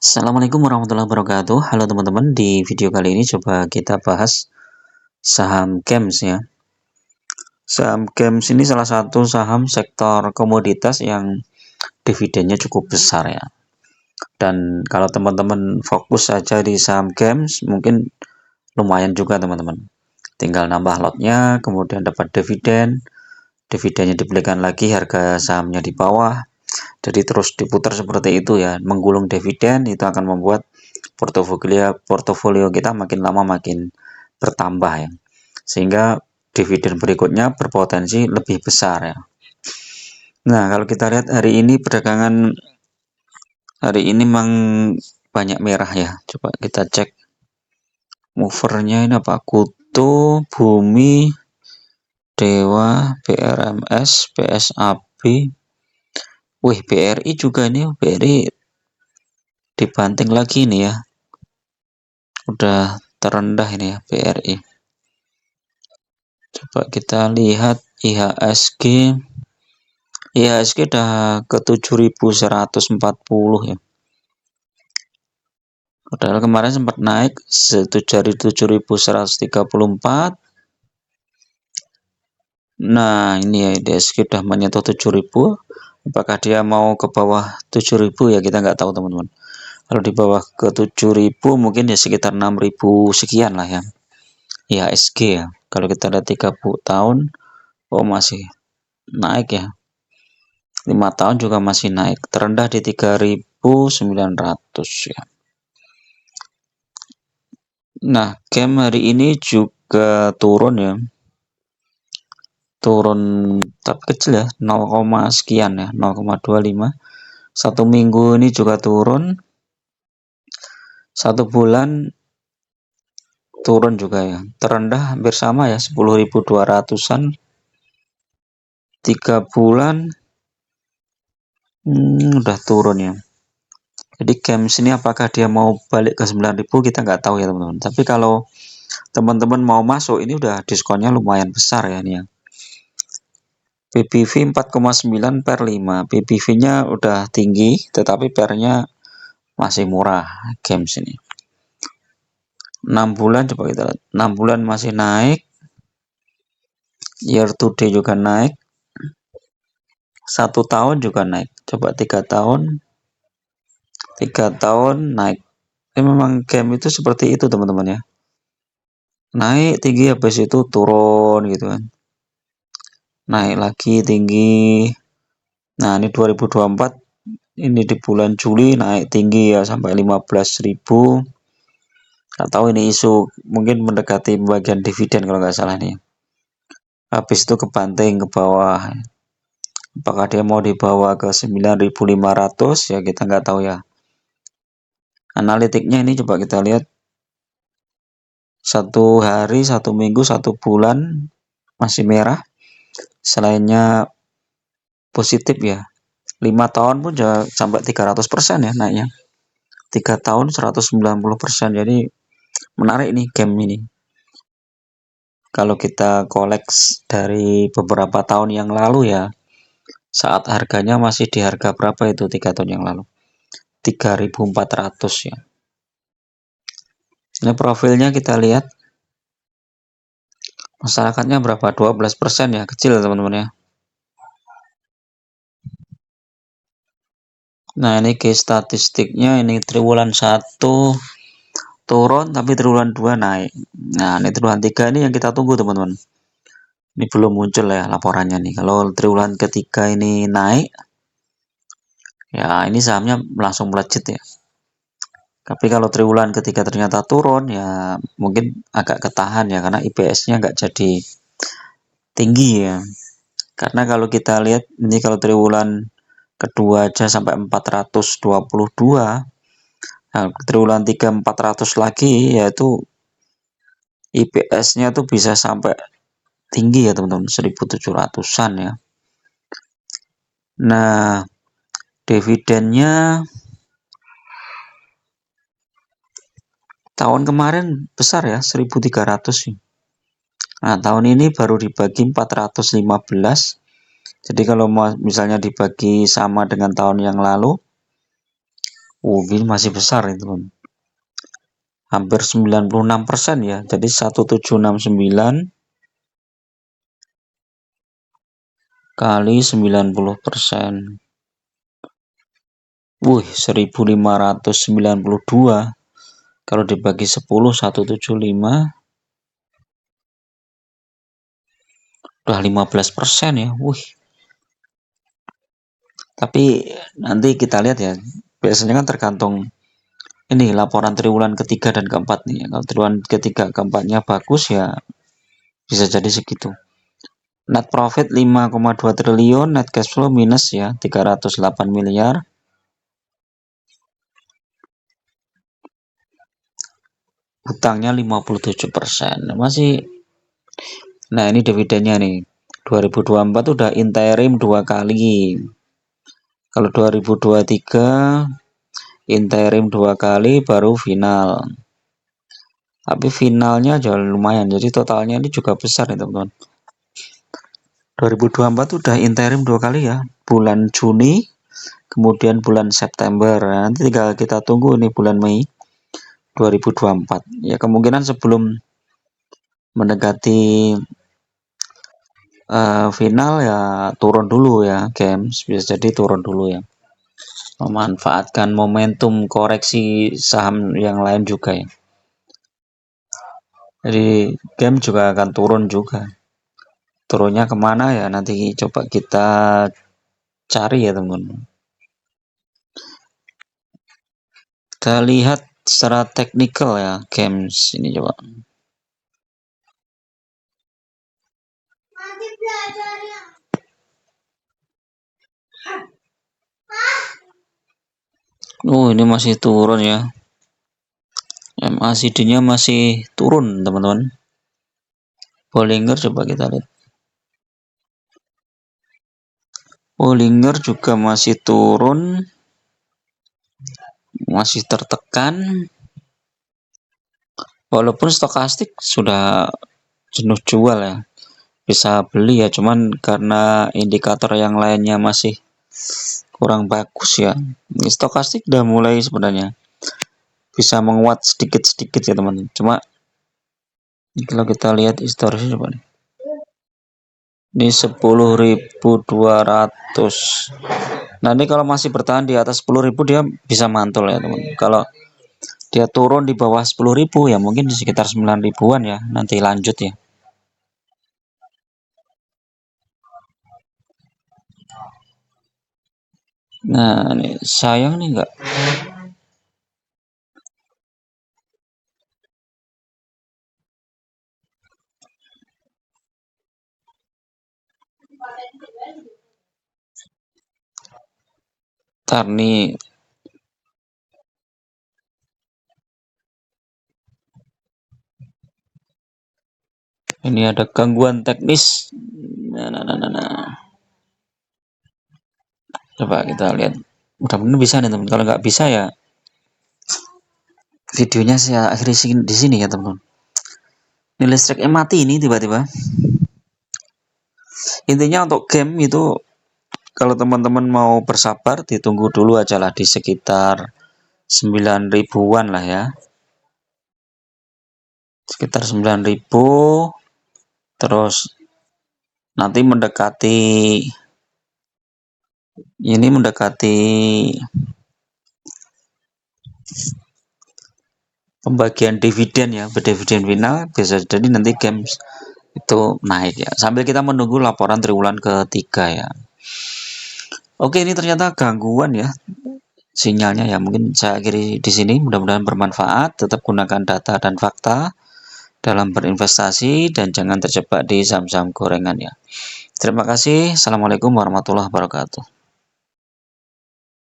Assalamualaikum warahmatullahi wabarakatuh. Halo teman-teman, di video kali ini coba kita bahas saham GEMS ya. Saham GEMS ini salah satu saham sektor komoditas yang dividennya cukup besar ya. Dan kalau teman-teman fokus saja di saham GEMS mungkin lumayan juga teman-teman. Tinggal nambah lotnya, kemudian dapat dividen, dividennya dibelikan lagi, harga sahamnya di bawah. Jadi terus diputar seperti itu ya, menggulung dividen itu akan membuat portofolio kita makin lama makin bertambah ya. Sehingga dividen berikutnya berpotensi lebih besar ya. Nah, kalau kita lihat hari ini perdagangan hari ini memang banyak merah ya. Coba kita cek movernya ini apa? Kutu, Bumi, Dewa, BRMS, PSAB. Wih, BRI juga nih, BRI dibanting lagi nih ya. Udah terendah ini ya BRI. Coba kita lihat IHSG. IHSG udah ke 7.140 ya. Padahal kemarin sempat naik dari 7.134. Nah, ini ya IHSG udah menyentuh 7.000. Apakah dia mau ke bawah 7.000 ya, kita nggak tahu teman-teman. Kalau di bawah ke 7.000 mungkin ya sekitar 6.000 sekian lah ya. IHSG ya. Kalau kita lihat 30 tahun, oh masih naik ya. 5 tahun juga masih naik, terendah di 3.900 ya. Nah, GEM hari ini juga turun ya. Turun tapi kecil ya, 0, sekian ya, 0,25. Satu minggu ini juga turun. Satu bulan turun juga ya. Terendah hampir sama ya, 10.200-an. 3 bulan udah turun ya. Jadi GEMS ini apakah dia mau balik ke 9.000 kita nggak tahu ya teman-teman. Tapi kalau teman-teman mau masuk ini udah diskonnya lumayan besar ya ini ya. PBV 4,9 per 5. PBV-nya udah tinggi tetapi per-nya masih murah GEMS ini. 6 bulan coba kita lihat. 6 bulan masih naik. Year to date juga naik. 1 tahun juga naik. Coba 3 tahun. 3 tahun naik. Ini memang GEMS itu seperti itu teman-teman ya. Naik tinggi habis itu turun gitu kan. Naik lagi tinggi. Nah, ini 2024 ini di bulan Juli naik tinggi ya sampai 15.000. Atau ini isu mungkin mendekati bagian dividen kalau nggak salah nih. Habis itu kebanting ke bawah. Apakah dia mau dibawa ke 9.500 ya kita nggak tahu ya. Analitiknya ini coba kita lihat. 1 hari, 1 minggu, 1 bulan masih merah. Selainnya positif ya. 5 tahun pun sudah sampai 300% ya naiknya. 3 tahun 190%. Jadi menarik nih game ini. Kalau kita koleks dari beberapa tahun yang lalu ya, saat harganya masih di harga berapa itu 3 tahun yang lalu? 3.400 ya. Ini profilnya kita lihat. Masyarakatnya berapa? 12% ya, kecil teman-teman ya. Nah, ini case statistiknya ini triwulan 1 turun tapi triwulan 2 naik. Nah, ini triwulan 3 ini yang kita tunggu teman-teman. Ini belum muncul ya laporannya nih. Kalau triwulan ketiga ini naik, ya ini sahamnya langsung melejit ya. Tapi kalau triwulan ketiga ternyata turun, ya mungkin agak ketahan ya karena IPS-nya nggak jadi tinggi ya. Karena kalau kita lihat ini kalau triwulan kedua aja sampai 422, nah, triwulan 3 400 lagi yaitu IPS-nya tuh bisa sampai tinggi ya teman-teman, 1.700-an ya. Nah, dividennya tahun kemarin besar ya, 1.300 sih. Nah, tahun ini baru dibagi 415. Jadi kalau misalnya dibagi sama dengan tahun yang lalu, Ini masih besar itu, hampir 96% ya. Jadi 1769 kali 90%. 1592 kalau dibagi 10, 175 udah 15% ya. Tapi nanti kita lihat ya. Biasanya kan tergantung ini laporan triwulan ketiga dan keempat nih. Kalau triwulan ketiga keempatnya bagus ya bisa jadi segitu. Net profit 5,2 triliun, net cash flow minus ya 308 miliar. Hutangnya 57%. Masih. Nah, ini dividennya nih. 2024 udah interim 2 kali. Kalau 2023 interim 2 kali baru final. Tapi finalnya jauh lumayan. Jadi totalnya ini juga besar ya, teman-teman. 2024 udah interim 2 kali ya. Bulan Juni, kemudian bulan September. Nanti tinggal kita tunggu nih bulan Mei 2024. Ya kemungkinan sebelum mendekati final ya turun dulu ya games, bisa jadi turun dulu ya, memanfaatkan momentum koreksi saham yang lain juga ya. Jadi game juga akan turun juga. Turunnya kemana ya nanti coba kita cari ya teman-teman. Kita lihat secara teknikal ya games ini coba. Ini masih turun ya. MACD-nya masih turun teman-teman. Bollinger coba kita lihat. Bollinger juga masih turun, masih tertekan. Walaupun stokastik sudah jenuh jual ya, bisa beli ya, cuman karena indikator yang lainnya masih kurang bagus ya. Stokastik udah mulai sebenarnya bisa menguat sedikit-sedikit ya teman. Cuma kalau kita lihat historisnya coba nih. Ini 10.200. Nah, ini kalau masih bertahan di atas 10.000 dia bisa mantul ya teman. Kalau dia turun di bawah 10.000 ya mungkin di sekitar 9.000-an ya, nanti lanjut ya. Nah, ini sayang nih enggak. Ntar nih. Ini ada gangguan teknis. Nah. Coba kita lihat. Mudah-mudahan bisa nih teman. Kalau nggak bisa ya videonya saya akhiri di sini ya teman. Ini listriknya mati ini tiba-tiba. Intinya untuk game itu kalau teman-teman mau bersabar ditunggu dulu aja lah di sekitar 9.000-an lah ya. Sekitar 9.000, terus nanti mendekati pembagian dividen ya, dividen final bisa jadi nanti games itu naik ya, sambil kita menunggu laporan triwulan ketiga ya. Oke, ini ternyata gangguan ya sinyalnya ya, mungkin saya akhiri di sini. Mudah-mudahan bermanfaat. Tetap gunakan data dan fakta dalam berinvestasi dan jangan terjebak di saham-saham gorengan ya. Terima kasih. Assalamualaikum warahmatullahi wabarakatuh.